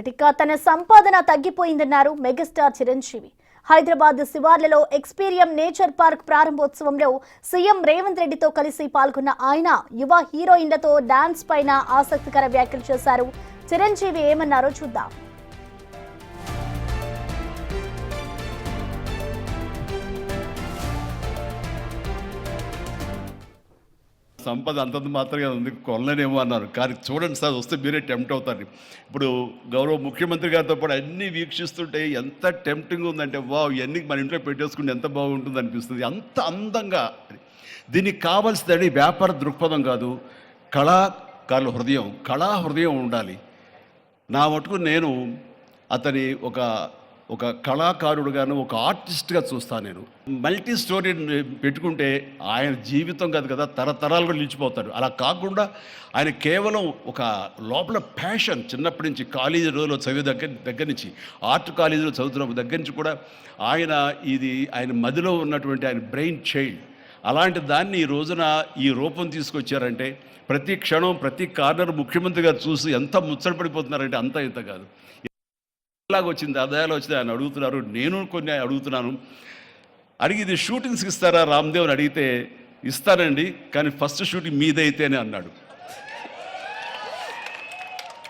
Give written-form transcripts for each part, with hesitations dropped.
ఇక తన సంపాదన తగ్గిపోయిందన్నారు మెగాస్టార్ చిరంజీవి. హైదరాబాద్ శివార్లలో ఎక్స్పీరియం నేచర్ పార్క్ ప్రారంభోత్సవంలో సీఎం రేవంత్ రెడ్డితో కలిసి పాల్గొన్న ఆయన యువ హీరోయిన్లతో డాన్స్ పైన ఆసక్తికర వ్యాఖ్యలు చేశారు. చిరంజీవి ఏమన్నారో చూద్దాం. సంపద అంతంత మాత్రమే ఉంది, కొనలేనేమో అన్నారు. కానీ చూడండి సార్, వస్తే మీరే టెంప్ట్ అవుతారు. ఇప్పుడు గౌరవ ముఖ్యమంత్రి గారితో పాటు అన్నీ వీక్షిస్తుంటే ఎంత టెంప్టింగ్ ఉందంటే, వావ్, ఇవన్నీ మన ఇంట్లో పెట్టేసుకుంటే ఎంత బాగుంటుంది అనిపిస్తుంది. అంత అందంగా. దీనికి కావాల్సిందని వ్యాపార దృక్పథం కాదు, కళాకారుల హృదయం, కళా హృదయం ఉండాలి. నా మటుకు నేను అతని ఒక కళాకారుడుగాను, ఒక ఆర్టిస్ట్గా చూస్తాను. నేను మల్టీ స్టోరీ పెట్టుకుంటే ఆయన జీవితం కాదు కదా, తరతరాలుగా నిలిచిపోతాడు. అలా కాకుండా ఆయన కేవలం ఒక లోపల ప్యాషన్, చిన్నప్పటి నుంచి కాలేజీ రోజులో చదివే దగ్గర నుంచి, ఆర్ట్ కాలేజీలో చదువుతున్న దగ్గర నుంచి కూడా ఆయన మదిలో ఉన్నటువంటి ఆయన బ్రెయిన్ చైల్డ్. అలాంటి దాన్ని ఈ రోజున ఈ రూపం తీసుకొచ్చారంటే, ప్రతి క్షణం ప్రతి కార్నర్ ముఖ్యమంత్రి గారు చూసి ఎంత ముచ్చటపడిపోతున్నారంటే అంత ఇంత కాదు. ఎలాగ వచ్చింది, ఆదాయాలు వచ్చింది ఆయన అడుగుతున్నారు. నేను కొన్ని అడుగుతున్నాను. ఇది షూటింగ్స్కి ఇస్తారా రామ్దేవ్ అని అడిగితే, ఇస్తానండి, కానీ ఫస్ట్ షూటింగ్ మీదైతేనే అన్నాడు.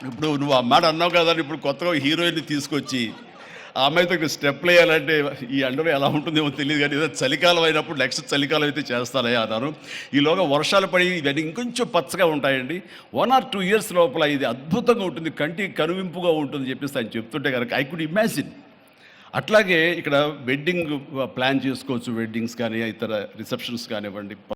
ఇప్పుడు నువ్వు ఆ మాట అన్నావు కదా, ఇప్పుడు కొత్తగా హీరోయిన్ని తీసుకొచ్చి ఆ అమ్మాయితో స్టెప్లు వేయాలంటే ఈ అండలో ఎలా ఉంటుందేమో తెలియదు. కానీ ఏదో చలికాలం అయినప్పుడు నెక్స్ట్ చలికాలం అయితే చేస్తానయ్యా అన్నారు. ఈలోగా వర్షాలు పడి ఇవన్నీ ఇంకొంచెం పచ్చగా ఉంటాయండి. 1 or 2 years లోపల ఇది అద్భుతంగా ఉంటుంది, కంటికి కనువింపుగా ఉంటుంది చెప్పేసి ఆయన చెప్తుంటే కనుక ఐ కుడ్ ఇమాజిన్. అట్లాగే ఇక్కడ వెడ్డింగ్ ప్లాన్ చేసుకోవచ్చు, వెడ్డింగ్స్ కానీ ఇతర రిసెప్షన్స్ కానివ్వండి.